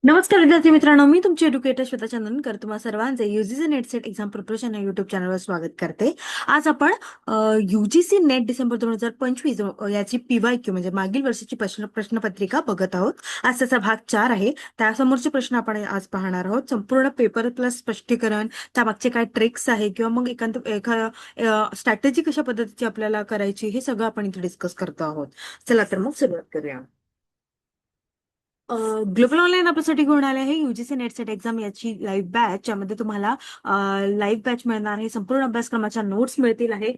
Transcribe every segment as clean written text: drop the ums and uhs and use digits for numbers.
नमस्कार विद्यार्थी मित्रांनो, मी तुमची एड्युकेटर श्वेता चंदनकर तुम्हा सर्वांचे UGC net set exam preparation या युट्यूब चॅनलवर स्वागत करते. आज आपण युजीसी नेट डिसेंबर 2025 याची पीवायक्यू म्हणजे मागील वर्षाची प्रश्नपत्रिका बघत आहोत. आज त्याचा भाग 4 आहे. त्यासमोरचे प्रश्न आपण आज पाहणार आहोत. संपूर्ण पेपर प्लस स्पष्टीकरण, त्यामागचे काय ट्रिक्स आहे किंवा मग एखादं स्ट्रॅटेजी कशा पद्धतीची आपल्याला करायची हे सगळं आपण इथे डिस्कस करतो आहोत. चला तर मग सुरुवात करूया. ग्लोबल ऑनलाईन आपल्यासाठी घेऊन आले आहे युजीसी नेट सेट एक्झाम याची लाईव्ह बॅच. यामध्ये तुम्हाला लाईव्ह बॅच मिळणार आहे. संपूर्ण अभ्यासक्रमाच्या नोट्स मिळतील आहे.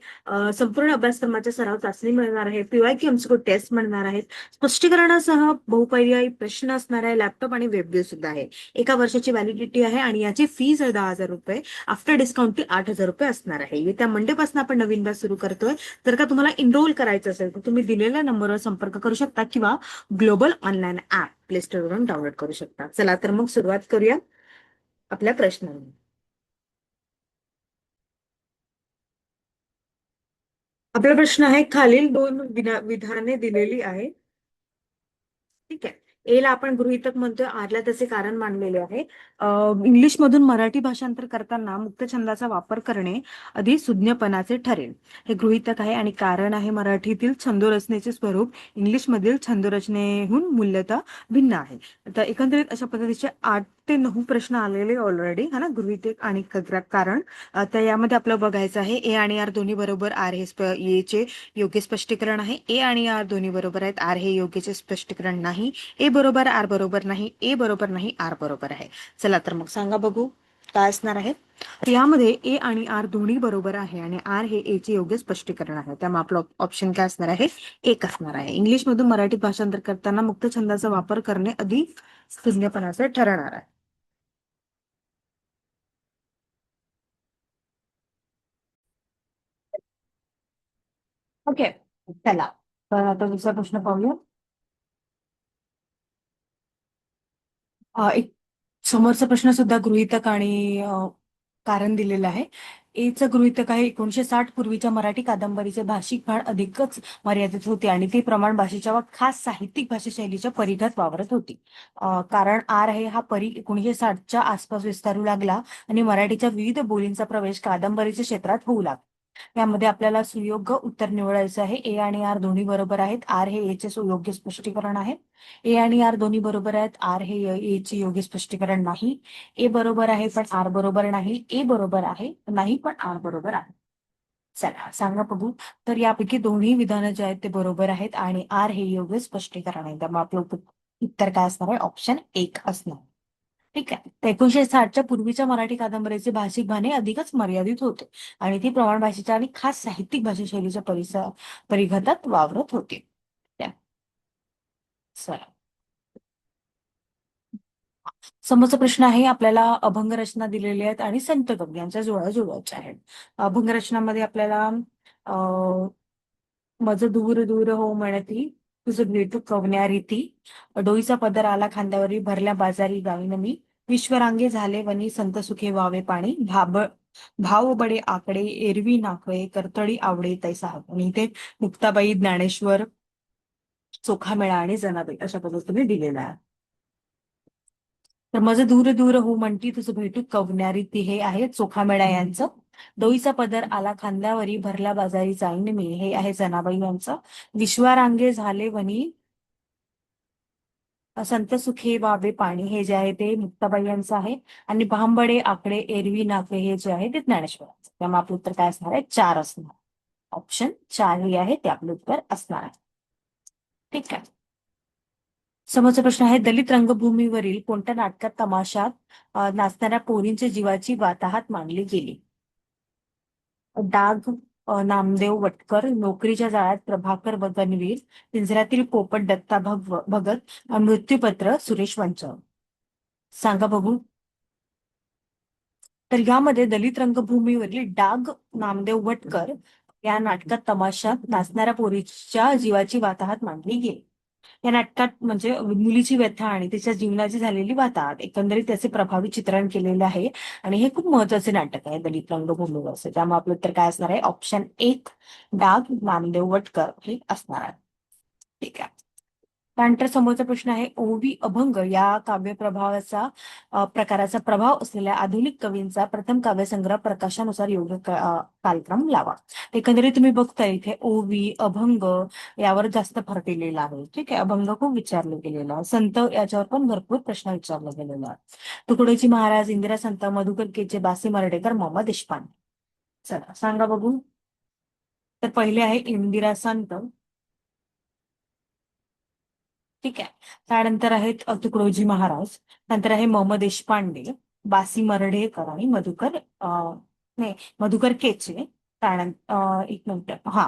संपूर्ण अभ्यासक्रमाच्या सराव चाचणी मिळणार आहे. पीवायक्यू एमसीक्यू टेस्ट मिळणार आहेत. स्पष्टीकरणासह बहुपर्यायी प्रश्न असणार आहे. लॅपटॉप आणि वेब बेस सुद्धा आहे. एका वर्षाची व्हॅलिडिटी आहे आणि याची फीज आहे 10,000 रुपये. आफ्टर डिस्काउंट ती 8,000 रुपये असणार आहे. येत्या मंडे पासून आपण नवीन बॅच सुरू करतोय. जर का तुम्हाला एनरोल करायचं असेल तर तुम्ही दिलेल्या नंबरवर संपर्क करू शकता किंवा ग्लोबल ऑनलाईन ऍप प्ले स्टोअरवरून डाउनलोड करू शकता. चला तर मग सुरुवात करूया आपल्या प्रश्नांनी. आपला प्रश्न आहे, खालील दोन विधाने दिलेली आहे. ठीक आहे. ए ला आपण गृहीतक म्हणतोय, आर ला त्याचे कारण मांडलेले आहे. इंग्लिश मधून मराठी भाषांतर करताना मुक्त छंदाचा वापर करणे अधिक सुज्ञपणाचे ठरेल. हे गृहीतक आहे आणि कारण आहे मराठीतील छंदोरचनेचे स्वरूप इंग्लिशमधील छंदोरचनेहून मूल्यतः भिन्न आहे. तर एकंदरीत अशा पद्धतीचे 8 ते 9 प्रश्न आलेले ऑलरेडी हा ना, गृहीतक आणि कारण. तर यामध्ये आपलं बघायचं आहे ए आणि आर दोन्ही बरोबर. आर हे ए चे योग्य स्पष्टीकरण आहे. ए आणि आर दोन्ही बरोबर आहेत. आर हे योग्यचे स्पष्टीकरण नाही. ए बरोबर, आर बरोबर नाही. ए बरोबर नाही, आर बरोबर आहे. चला तर मग सांगा बघू काय असणार आहे. यामध्ये ए आणि आर दोन्ही बरोबर आहे आणि आर हे ए चे योग्य स्पष्टीकरण आहे. त्यामुळे आपलं ऑप्शन काय असणार आहे? एक असणार आहे. इंग्लिश मधून मराठीत भाषांतर करताना मुक्त छंदाचा वापर करणे अधिक सुज्ञपणाचे ठरणार आहे. ओके. चला तर आता दुसरा प्रश्न पाहूया. एक समोरचा प्रश्न सुद्धा गृहीतक आणि कारण दिलेलं आहे. एचं गृहीतक आहे, 1960 पूर्वीच्या मराठी कादंबरीचे भाषिक भान अधिकच मर्यादित होते आणि ती प्रमाण भाषेच्या व खास साहित्यिक भाषाशैलीच्या परिघात वावरत होती. कारण आर आहे हा परी 1960च्या आसपास विस्तारू लागला आणि मराठीच्या विविध बोलींचा प्रवेश कादंबरीच्या क्षेत्रात होऊ लागला. यामध्ये आपल्याला सुयोग्य उत्तर निवडायचं आहे. ए आणि आर दोन्ही बरोबर आहेत. आर हे एचे सुयोग्य स्पष्टीकरण आहे. ए आणि आर दोन्ही बरोबर आहेत. आर हे ए चे योग्य स्पष्टीकरण नाही. ए बरोबर आहे पण आर बरोबर नाही. ए बरोबर आहे नाही पण आर बरोबर आहे. चला सांगा बघू. तर यापैकी दोन्ही विधानं जे आहेत ते बरोबर आहेत आणि आर हे योग्य स्पष्टीकरण आहे. त्यामुळे आपलं उत्तर काय असणार आहे? ऑप्शन एक असणार. ठीक आहे. तर 1960च्या पूर्वीच्या मराठी कादंबरीचे भाषिक भाने अधिकच मर्यादित होते आणि ती प्रमाण भाषेच्या आणि खास साहित्यिक भाषाशैलीच्या परिघातात वावरत होती. त्या- चला. समोरचा प्रश्न आहे, आपल्याला अभंग रचना दिलेल्या आहेत आणि संत कवी यांच्या जोड्या जुळवायच्या आहेत. अभंग रचनामध्ये आपल्याला मज दूर दूर हो म्हणती तुझं भेटू कवन्या रीती, डोईचा पदर आला खांद्यावरी भरल्या बाजारी गावीन मी, विश्वरांगे झाले वनी संत सुखे वावे पाणी, भाव बडे आकडे एरवी नाकळे करतळी आवडे तैसा हवा. आणि इथे मुक्ताबाई, ज्ञानेश्वर, चोखामेळा आणि जनाबाई अशा पद्धतीने दिलेला आहे. तर माझं दूर दूर हो म्हणती तुझं भेटू कवन्यारी ती हे आहे चोखामेळा यांचं. डोईचा पदर आला खांद्यावरी भरला बाजारी जाईन मी हे आहे जनाबाई यांचं. विश्वारांगे झाले वनी संत सुखे वावे पाणी हे जे आहे ते मुक्ताबाई यांचं आहे. आणि भांबडे आकडे एरवी नाके हे जे आहे ते ज्ञानेश्वरांचं. त्यामुळे आपलं उत्तर काय असणार आहे? 4 असणार. ऑप्शन 4 हे आहे ते आपलं उत्तर असणार आहे. ठीक आहे. समोरचा प्रश्न आहे, दलित रंगभूमीवरील कोणत्या नाटकात तमाशात नाचणाऱ्या पोरींच्या जीवाची वाताहत मांडली गेली? डाग, नामदेव वटकर, नोकरीच्या जाळ्यात प्रभाकर गणवीर, पिंजऱ्यातील पोपट दत्ता भगत, मृत्यूपत्र सुरेश वंचळ. सांगा बघू. तर यामध्ये दलित रंगभूमीवरील डाग, नामदेव वटकर या नाटकात तमाशात नाचणाऱ्या पोरीच्या जीवाची वाताहत मांडली गेली. या नाटकात म्हणजे मुलीची व्यथा आणि तिच्या जीवनाची झालेली वाताहत एकंदरीत त्याचे प्रभावी चित्रण केलेले आहे आणि हे खूप महत्वाचे नाटक आहे दलित रंगभूमीवरचे. त्यामुळे आपलं उत्तर काय असणार आहे? ऑप्शन एक, डाग, नामदेव वटकर हे असणार आहे. ठीक आहे. त्यानंतर समोरचा प्रश्न आहे ओवी अभंग या काव्यप्रभावाचा प्रकाराचा प्रभाव असलेल्या आधुनिक कवींचा प्रथम काव्यसंग्रह प्रकाशानुसार योग्य कालक्रम लावा. एकंदरीत तुम्ही बघताय इथे ओवी अभंग यावर जास्त भर दिलेला आहे. ठीक आहे, अभंग खूप विचारले गेलेला आहे. संत याच्यावर पण भरपूर प्रश्न विचारले गेलेले आहेत. तुकडोजी महाराज, इंदिरा संत, मधुकर केचे, बासी मर्ढेकर, मोहम्मद देशपांडे. चला सांगा बघू. तर पहिले आहे इंदिरा संत. ठीक आहे. त्यानंतर आहेत तुकडोजी महाराज. नंतर आहे मोहम्मद देशपांडे, बासी मर्ढेकर आणि नाही, मधुकर केचे. त्यानंतर एक मिनिट, हा,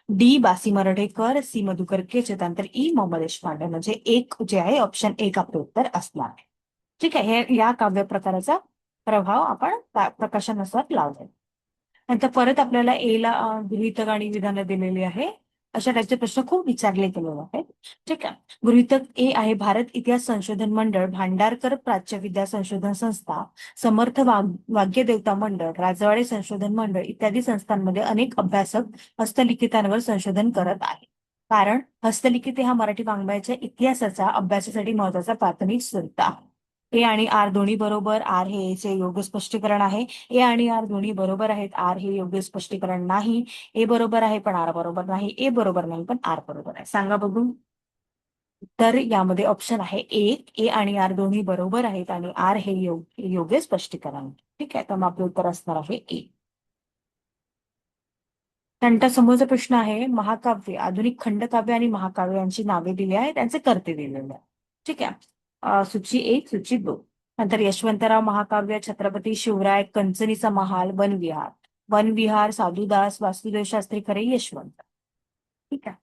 डी बासी मर्ढेकर, सी मधुकर केचे, त्यानंतर ई मोहम्मद देशपांडे. म्हणजे एक जे आहे ऑप्शन एक आपलं उत्तर असणार आहे. ठीक आहे, हे या काव्य प्रकाराचा प्रभाव आपण प्रकाशानुसार लावलाय. नंतर परत आपल्याला ए ला गृहीतक आणि विधानं दिलेली आहे. अशा टाईपचे प्रश्न खूप विचारले गेलेले आहेत. ठीक आहे. गृहीतक ए आहे भारत इतिहास संशोधन मंडळ, भांडारकर प्राच्यविद्या संशोधन संस्था, समर्थ वाग्यदेवता मंडळ, राजवाडे संशोधन मंडळ इत्यादी संस्थांमध्ये अनेक अभ्यासक हस्तलिखितांवर संशोधन करत आहेत. कारण हस्तलिखित हा मराठी वाङ्मयाच्या इतिहासाचा अभ्यासासाठी महत्वाचा प्राथमिक स्रोत आहे. ए आणि आर दोन्ही बरोबर. आर हे चे योग्य स्पष्टीकरण आहे. ए आणि आर दोन्ही बरोबर आहेत. आर हे योग्य स्पष्टीकरण नाही. ए बरोबर आहे पण आर बरोबर नाही. ए बरोबर नाही पण आर बरोबर आहे. सांगा बघू. तर यामध्ये ऑप्शन आहे एक, ए आणि आर दोन्ही बरोबर आहेत आणि आर हे योग्य स्पष्टीकरण आहे. ठीक आहे, तर मग आपलं उत्तर असणार आहे ए. त्यांच्या समोरचा प्रश्न आहे महाकाव्य, आधुनिक खंडकाव्य आणि महाकाव्य यांची नावे दिली आहेत, त्यांचे कर्ते दिलेले आहे. ठीक आहे. सूची एक, सूची दोन. नंतर यशवंतराव महाकाव्य, छत्रपती शिवराय, कंचनीचा महाल, वनविहार. वनविहार, साधुदास, वासुदेव शास्त्री खरे, यशवंत. ठीक आहे.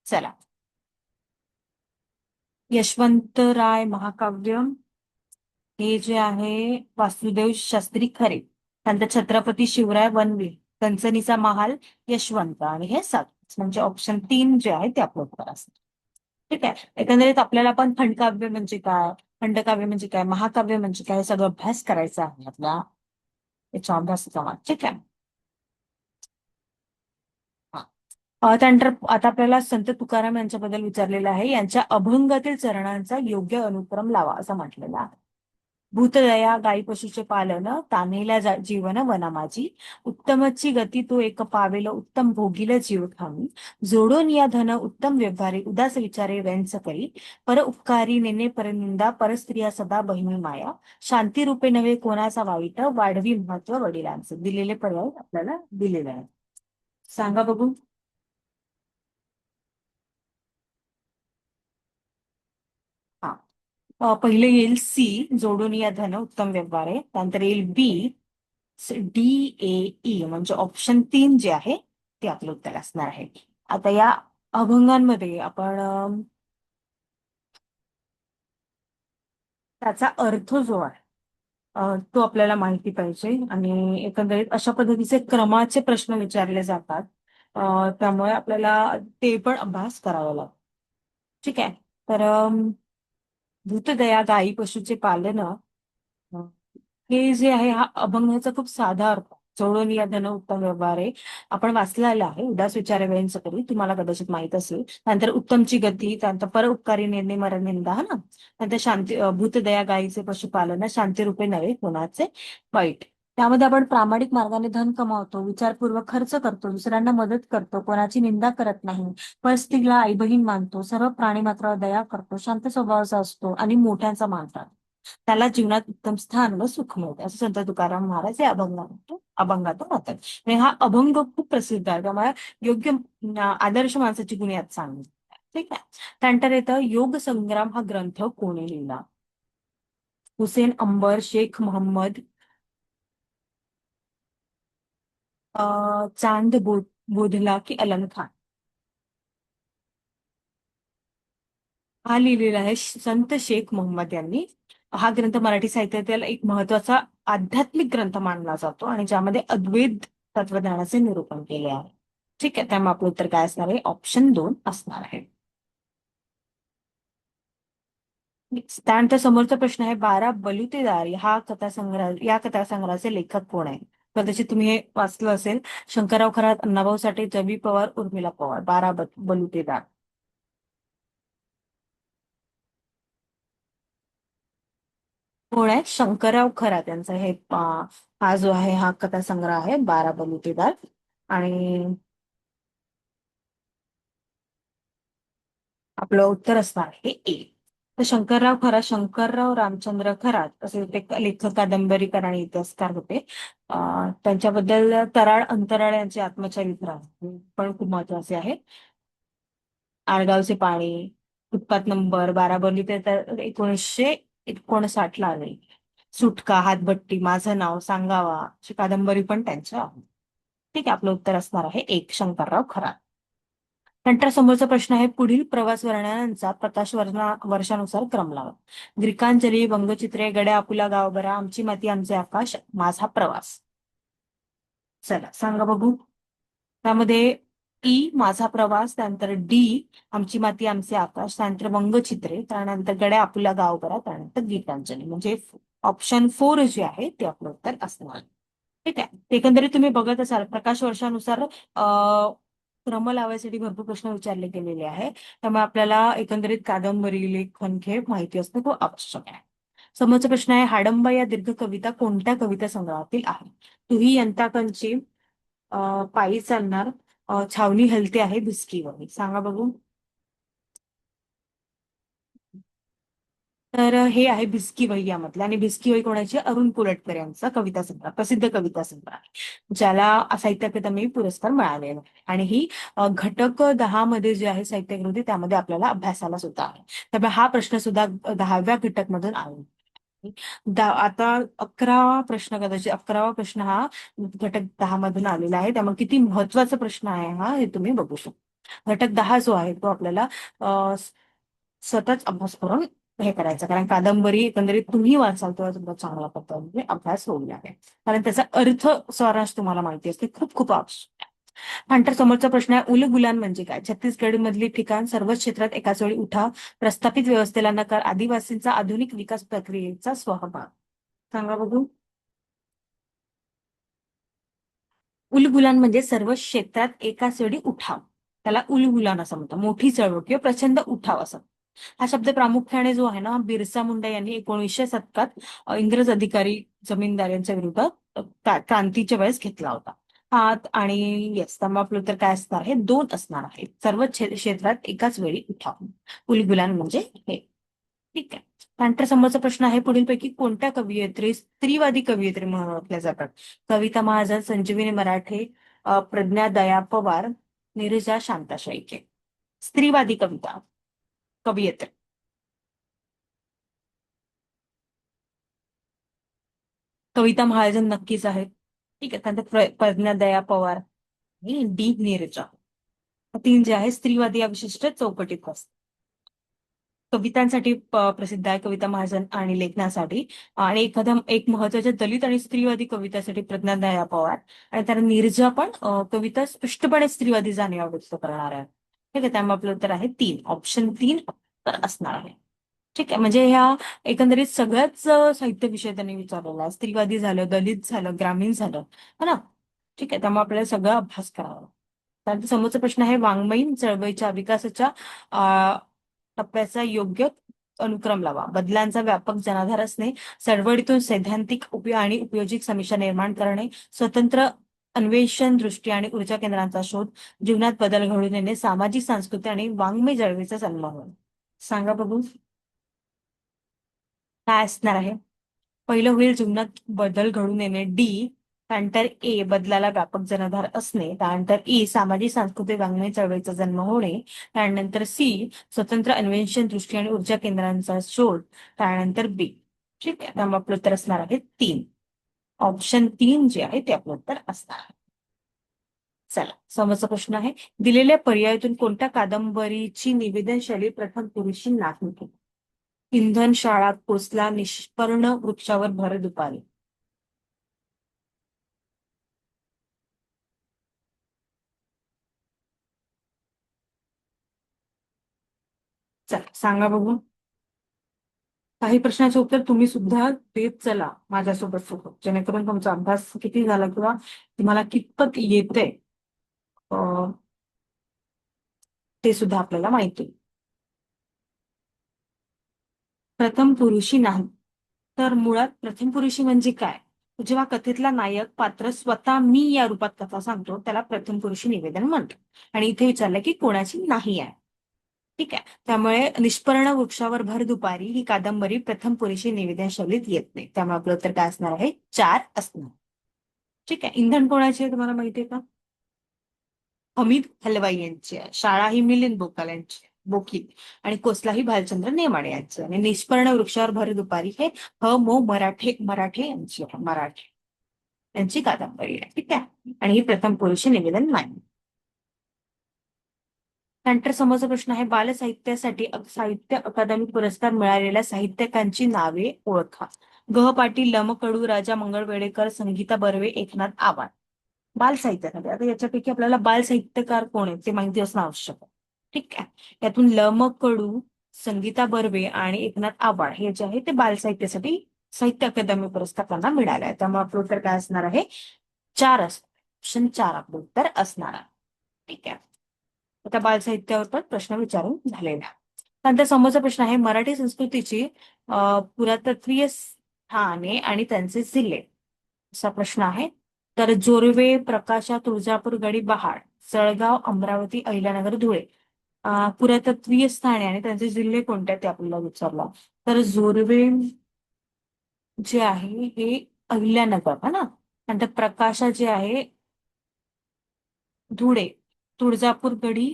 चला, यशवंतराय महाकाव्य हे जे आहे वासुदेव शास्त्री खरे, नंतर छत्रपती शिवराय वनवे, कंचनीचा महाल, यशवंत आणि हे सात. म्हणजे ऑप्शन तीन जे आहे ते आपलं उत्तर असतं. ठीक आहे. एकंदरीत आपल्याला पण खंडकाव्य म्हणजे काय, खंडकाव्य म्हणजे काय, महाकाव्य म्हणजे काय, हे सगळं अभ्यास करायचा आहे आपला याच्या अभ्यासाचा भाग. ठीक आहे. हा. त्यानंतर आता आपल्याला संत तुकाराम यांच्याबद्दल विचारलेलं आहे. यांच्या अभंगातील चरणांचा योग्य अनुक्रम लावा असं म्हटलेलं आहे. भूतदया, गाई पशुचे पालन, तान्हेल्या जीवन वना माझी, उत्तमची गती तो एक पावेल, उत्तम भोगील जीव ठावी, जोडून या धन उत्तम व्यवहारी, उदास विचारे व्यंच करी, पर उपकारी नेने परनिंदा, परस्त्रिया सदा बहिणी माया, शांती रूपे नव्हे कोणाचा वाईट, वाढवी महत्व वडिलांचे. दिलेले पर्याय आपल्याला दिलेले आहे. सांगा बघू. हा. पहिले येईल सी, जोडून या धन उत्तम व्यवहार आहे. त्यानंतर येईल बी, डी, ए, ई. म्हणजे ऑप्शन तीन जे आहे ते आपलं उत्तर असणार आहे. आता या अभंगांमध्ये आपण त्याचा अर्थ जो आहे तो आपल्याला माहिती पाहिजे आणि एकंदरीत अशा पद्धतीचे क्रमाचे प्रश्न विचारले जातात. त्यामुळे आपल्याला ते पण अभ्यास करावा लागतो. ठीक आहे. तर भूतदया, गाई पशुचे पालन, हे जे आहे हा अभंगाचा खूप साधा अर्थ, जोडून या धन उत्तम व्यवहार आहे. आपण वाचलेला आहे. उदास विचारे वेळेंच करी, तुम्हाला कदाचित माहित असेल. नंतर उत्तमची गती, त्यानंतर परोपकारी निर्णय मरण निंदा, हा ना. नंतर शांती, भूतदया, गायीचे पशुपालन, शांती रूपे नव्हे कोणाचे वाईट. त्यामध्ये आपण प्रामाणिक मार्गाने धन कमावतो, विचारपूर्वक खर्च करतो, दुसऱ्यांना मदत करतो, कोणाची निंदा करत नाही, परिस्थितीला आई बहीण मानतो, सर्व प्राणी मात्रावर दया करतो, शांत स्वभावाचा असतो आणि मोठ्यांचा मान राखतो, त्याला जीवनात उत्तम स्थान व सुख मिळते असं संत तुकाराम महाराज या अभंगातून होतात. आणि हा अभंग खूप प्रसिद्ध आहे. त्यामुळे योग्य आदर्श माणसाची गुण यात सांगितली. ठीक आहे. त्यानंतर येतं योग संग्राम हा ग्रंथ कोणी लिहिला. हुसेन अंबर, शेख मोहम्मद, चांद बोधला की अलम खान. हा लिहिलेला आहे संत शेख मोहम्मद यांनी. हा ग्रंथ मराठी साहित्यातील एक महत्वाचा आध्यात्मिक ग्रंथ मानला जातो आणि ज्यामध्ये अद्वैत तत्वज्ञानाचे निरूपण केले आहे. ठीक आहे, त्यामुळे आपलं उत्तर काय असणार आहे, ऑप्शन दोन असणार आहे. त्यानंतर समोरचा प्रश्न आहे 12 बलुतेदार हा कथासंग्रह, या कथासंग्रहाचे लेखक कोण आहे. कदाचित तुम्ही हे वाचलं असेल. शंकरराव खरात, अण्णाभाऊ साठे, जबी पवार, उर्मिला पवार. 12 बलुतेदार. कोण आहे? शंकरराव खरात यांचा हे हा जो आहे हा कथा संग्रह आहे 12 बलुतेदार. आणि आपलं उत्तर असणार आहे ए. तर शंकरराव खरात, शंकरराव रामचंद्र खरात असे ते लेखक, कादंबरीकार आणि इतिहासकार होते. त्यांच्याबद्दल तराळ अंतराळ यांचे आत्मचरित्र पण खूप महत्वाचे आहे. आळगावचे पाणी, फुटपाथ नंबर 12 बली ते तर 1959 ला आले. सुटका, हातभट्टी, माझं नाव, सांगावा अशी कादंबरी पण त्यांच्या आहे. ठीक आहे, आपलं उत्तर असणार आहे एक, शंकरराव खरात. नंतर समोरचा प्रश्न आहे, पुढील प्रवास वर्णनांचा प्रकाश वर्षानुसार क्रम लावा. ग्रीकांजली, व्यंगचित्रे, गड्या आपुला गाव बरा, आमची माती आमचे आकाश, माझा प्रवास. चला सांगा बघू. त्यामध्ये ई माझा प्रवास, त्यानंतर डी आमची माती आमचे आकाश, त्यानंतर व्यंगचित्रे, त्यानंतर गड्या आपुला गाव बरा, त्यानंतर गीतांजली म्हणजे ऑप्शन 4 जे आहे ते आपलं उत्तर असणार. ठीक आहे, एकंदरीत तुम्ही बघत असाल प्रकाश वर्षानुसार क्रम लावायसाठी भरपूर प्रश्न विचारले गेलेले आहे. त्यामुळे आपल्याला एकंदरीत कादंबरी लेखन खेळ माहिती असणं खूप आवश्यक आहे. समोरचा प्रश्न आहे, हाडंबा या दीर्घ कविता कोणत्या कविता संग्रहातील आहे? तुही यंताकांची, पायी चालणार, छावणी हलते आहे भिस्कीवर, सांगा बघू. तर हे आहे भिस्की वही यामधलं, आणि भिस्की वही कोणाची? अरुण पुरटकर यांचा कविता संग्रह, प्रसिद्ध कविता संग्रह आहे, ज्याला साहित्य अकादमी पुरस्कार मिळालेला आहे. आणि ही घटक 10 मध्ये जे आहे साहित्यकृती त्यामध्ये आपल्याला अभ्यासाला सुद्धा आहे. त्यामुळे हा प्रश्न सुद्धा 10व्या घटक मधून आहे. आता 11वा प्रश्न, कदाचित 11वा प्रश्न हा घटक 10 मधून आलेला आहे. त्यामुळे किती महत्वाचा प्रश्न आहे हा हे तुम्ही बघू शकता. घटक 10 जो आहे तो आपल्याला स्वतःच अभ्यास करून हे करायचं, कारण कादंबरी एकंदरीत तुम्ही वाचाल तेव्हा तुमचा चांगला पद्धतीने अभ्यास होईल आहे, कारण त्याचा अर्थ सारांश तुम्हाला माहिती असते, खूप खूप आवश्यक आहे. नंतर समोरचा प्रश्न आहे, उलगुलान म्हणजे काय? छत्तीसगड मधली ठिकाण, सर्वच क्षेत्रात एकाच वेळी उठाव, प्रस्थापित व्यवस्थेला नकार, आदिवासींचा आधुनिक विकास प्रक्रियेचा सहभाग, सांगा बघू. उलगुलान म्हणजे सर्व क्षेत्रात एकाच वेळी उठाव, त्याला उलगुलान असं म्हणतात, मोठी चळवळ किंवा प्रचंड उठाव असं. हा शब्द प्रामुख्याने जो आहे ना बिरसा मुंडा यांनी 1900 शतकात इंग्रज अधिकारी जमीनदार यांच्या विरुद्ध क्रांतीच्या वेळेस घेतला होता. आणि येस, त्यामुळे आपलं तर काय असणार आहे? 2 असणार आहे, सर्व क्षेत्रात एकाच वेळी उठाव, उलगुलान म्हणजे हे. ठीक आहे. त्यानंतर समोरचा प्रश्न आहे, पुढीलपैकी कोणत्या कवयित्री स्त्रीवादी कवयित्री म्हणून ओळखल्या जातात? कविता महाजन, संजीवनी मराठे, प्रज्ञा दया पवार, नीरजा शांता शेळके. स्त्रीवादी कविता कवयित्री. कविता महाजन नक्कीच आहेत. ठीक आहे, त्यानंतर प्रज्ञा दया पवार आणि डी नीरजा. 3 जे आहे स्त्रीवादी या विशिष्ट चौकटीत असतात. कवितांसाठी प्रसिद्ध आहे कविता महाजन आणि लेखनासाठी, आणि एक महत्वाच्या दलित आणि स्त्रीवादी कवितासाठी प्रज्ञा दया पवार, आणि त्याला नीरजा पण कविता स्पष्टपणे स्त्रीवादी जाणीवा व्यक्त करणार आहे. ठीक आहे, त्यामुळे आपलं उत्तर आहे 3, ऑप्शन 3 तर असणार आहे. ठीक आहे, म्हणजे ह्या एकंदरीत सगळ्याच साहित्य विषय त्यांनी विचारलेला आहे, स्त्रीवादी झालं, दलित झालं, ग्रामीण झालं, है ना. ठीक आहे, त्यामुळे आपल्याला सगळा अभ्यास करावा. त्यानंतर समोरचा प्रश्न आहे, वाङ्मयीन चळवळीच्या विकासाच्या टप्प्याचा योग्य अनुक्रम लावा. बदलांचा व्यापक जनाधार असणे, चळवळीतून सैद्धांतिक आणि उपयोजित समीक्षा निर्माण करणे, स्वतंत्र अन्वेषण दृष्टी आणि ऊर्जा केंद्रांचा शोध, जीवनात बदल घडून येणे, सामाजिक संस्कृती आणि वाङ्मय चळवळीचा जन्म होणे, सांगा बघू. काय असणार आहे? पहिलं होईल जीवनात बदल घडून येणे, डी. त्यानंतर ए बदलाला व्यापक जनाधार असणे, त्यानंतर ई सामाजिक सांस्कृतिक वाङ्मय चळवळीचा जन्म होणे, त्यानंतर सी स्वतंत्र अन्वेषण दृष्टी आणि ऊर्जा केंद्रांचा शोध, त्यानंतर बी. ठीक आहे, त्यामुळे आपलं उत्तर असणार आहे 3, ऑप्शन 3 जे आहे ते आपलं उत्तर असणार आहे. चला समोरचा प्रश्न आहे, दिलेल्या पर्यायातून कोणत्या कादंबरीची निवेदन शैली प्रथम पुरुषी नाही? इंधन, शाळा, कोसला, निष्पर्ण वृक्षावर भर दुपारी. चला सांगा बघू. काही प्रश्नाचे उत्तर तुम्ही सुद्धा देत चला माझ्यासोबत सोबत, जेणेकरून तुमचा अभ्यास किती झाला किंवा तुम्हाला कितपत येते ते सुद्धा आपल्याला माहिती. प्रथम पुरुषी नाही. तर मुळात प्रथम पुरुषी म्हणजे काय? जेव्हा कथेतला नायक पात्र स्वतः मी या रूपात कथा सांगतो त्याला प्रथम पुरुषी निवेदन म्हणतात. आणि इथे विचारलं की कोणाची नाही आहे. ठीक आहे. त्यामुळे निष्पर्ण वृक्षावर भर दुपारी ही कादंबरी प्रथम पुरुषी निवेदन शैलीत येत नाही. त्यामुळे आपलं उत्तर काय असणार आहे? 4 असणार. ठीक आहे. इंधन कोणाची आहे तुम्हाला माहिती आहे का? हमीद हलवाई यांची आहे. शाळा ही मिलिंद बोकाल यांची आहे. बोकील. आणि कोसला ही भालचंद्र नेमाडे यांची आहे. आणि निष्पर्ण वृक्षावर भर दुपारी हे मो मराठे यांची आहे. मराठे यांची कादंबरी आहे. ठीक आहे. आणि ही प्रथम पुरुषी निवेदन नाही. त्यानंतर समोरचा प्रश्न आहे बालसाहित्यासाठी साहित्य अकादमी पुरस्कार मिळालेल्या साहित्यिकांची नावे ओळखा. ग. पाटील, ल. म. कडू, राजा मंगळवेडेकर, संगीता बर्वे, एकनाथ आवाड. बालसाहित्यासाठी आता याच्यापैकी आपल्याला बालसाहित्यकार कोण आहे ते माहिती असणं आवश्यक आहे. ठीक आहे. यातून ल. म. कडू, संगीता बर्वे आणि एकनाथ आवाड हे जे आहे ते बालसाहित्यासाठी साहित्य अकादमी पुरस्कार त्यांना मिळाला आहे. त्यामुळे आपलं उत्तर काय असणार आहे? 4 असणार. ऑप्शन 4 आपलं उत्तर असणार आहे. ठीक आहे. आता बालसाहित्यावर पण प्रश्न विचारून झालेला. त्यानंतर समोरचा प्रश्न आहे मराठी संस्कृतीची पुरातत्वीय स्थाने आणि त्यांचे जिल्हे असा प्रश्न आहे. तर जोरवे, प्रकाशा, तुळजापूर, गडी बहाड, जळगाव, अमरावती, अहिल्यानगर, धुळे. पुरातत्वीय स्थाने आणि त्यांचे जिल्हे कोणते आहेत ते आपल्याला विचारला. तर जोरवे जे आहे हे अहिल्यानगर है ना. नंतर प्रकाशा जे आहे धुळे, तुळजापूर गडी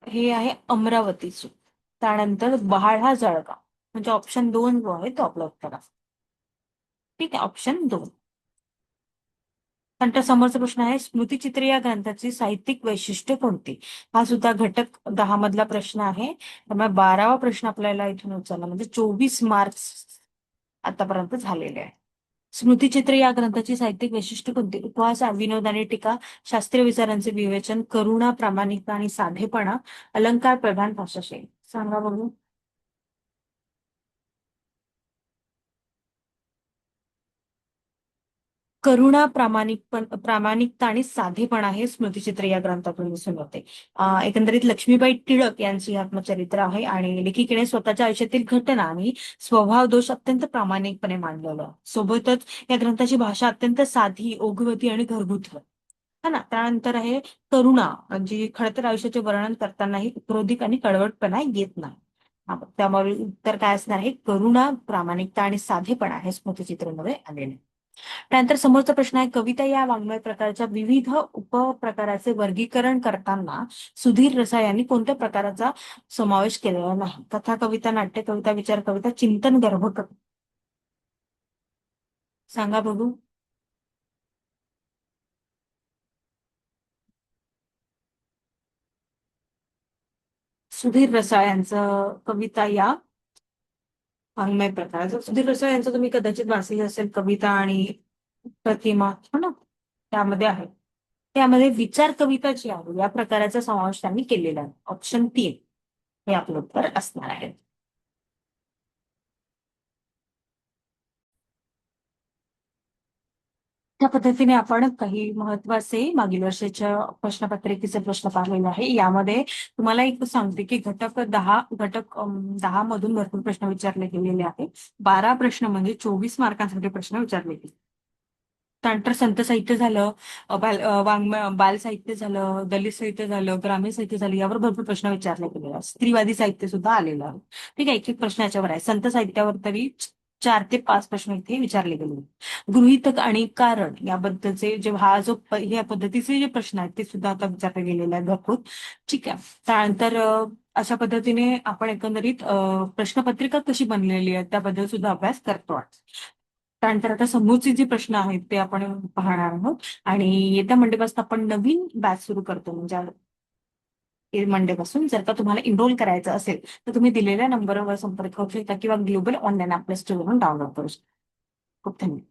हे आहे अमरावतीचे. त्यानंतर बहाड हा जळगाव. म्हणजे ऑप्शन 2 जो आहे तो आपला उत्तर आहे. ठीक आहे. ऑप्शन 2. नंतर समोरचा प्रश्न आहे स्मृतिचित्रे या ग्रंथाची साहित्यिक वैशिष्ट्य कोणती? हा सुद्धा घटक 10 मधला प्रश्न आहे. त्यामुळे 12वा प्रश्न आपल्याला इथून उचलला म्हणजे 24 मार्क्स आतापर्यंत झालेले आहे. स्मृतिचित्र या ग्रंथाची साहित्यिक वैशिष्ट्य कोणती? उपहास, विनोद आणि टीका, शास्त्रीय विचारांचे विवेचन, करुणा, प्रामाणिकता आणि साधेपणा, अलंकार प्रधान भाषाशैली. सांगा बघू. करुणा, प्रामाणिकता आणि साधेपणा हे स्मृतिचित्र या ग्रंथातून दिसून होते. एकंदरीत लक्ष्मीबाई टिळक यांची आत्मचरित्र आहे आणि लेखिकेने स्वतःच्या आयुष्यातील घटना आणि स्वभाव दोष अत्यंत प्रामाणिकपणे मांडलेला आहे. सोबतच या ग्रंथाची भाषा अत्यंत साधी, ओघवती आणि घरगुती आहे. है ना. त्यानंतर आहे करुणा म्हणजे खडतर आयुष्याचे वर्णन करतानाही क्रोधिक आणि कळवटपणा येत नाही. त्यामुळे उत्तर काय असणार आहे? करुणा, प्रामाणिकता आणि साधेपणा हे स्मृतिचित्रमध्ये आलेले. त्यानंतर समोरचा प्रश्न आहे कविता या वाङ्मय प्रकारच्या विविध उपप्रकाराचे वर्गीकरण करताना सुधीर रसाळ यांनी कोणत्या प्रकाराचा समावेश केलेला नाही? कथा कविता, नाट्य कविता, विचार कविता, चिंतन गर्भ कविता. सांगा बघू. सुधीर रसाळ यांचं कविता या वाङ्मय प्रकाराचं. सुधीर रसाळ यांचं तुम्ही कदाचित वाचले असेल कविता आणि प्रतिमा हो ना. त्यामध्ये आहे. त्यामध्ये विचार कविता जी आहे या प्रकाराचा समावेश त्यांनी केलेला आहे. ऑप्शन 3 हे आपलं उत्तर असणार आहे. त्या पद्धतीने आपण काही महत्वाचे मागील वर्षाच्या प्रश्नपत्रिकेचे प्रश्न पाहिलेले आहे. यामध्ये तुम्हाला एक सांगते की घटक 10 मधून भरपूर प्रश्न विचारले गेलेले आहेत. 12 प्रश्न म्हणजे 24 मार्कांसाठी प्रश्न विचारले गेले. त्यानंतर संत साहित्य झालं, बाल साहित्य झालं, दलित साहित्य झालं, ग्रामीण साहित्य झालं यावर भरपूर प्रश्न विचारले गेले आहेत. स्त्रीवादी साहित्य सुद्धा आलेलं आहे. ठीक आहे. एक एक प्रश्न याच्यावर आहे. संत साहित्यावर तरी 4 ते 5 प्रश्न इथे विचारले गेले. गृहीतक आणि कारण याबद्दलचे जे हा जो या पद्धतीचे जे प्रश्न आहेत ते सुद्धा आता विचारले गेलेले आहेत भरपूर. ठीक आहे. त्यानंतर अशा पद्धतीने आपण एकंदरीत प्रश्नपत्रिका कशी बनलेली आहे त्याबद्दल सुद्धा अभ्यास करतो. त्यानंतर आता समोरचे जे प्रश्न आहेत ते आपण पाहणार आहोत आणि येत्या मंडेपासून आपण नवीन बॅच सुरू करतो. म्हणजे मंडेपासून जर का तुम्हाला एनरोल करायचं असेल तर तुम्ही दिलेल्या नंबरवर संपर्क करू शकता किंवा ग्लोबल ऑनलाईन आपल्या स्टोअरवरून डाउनलोड करू शकता. खूप धन्यवाद.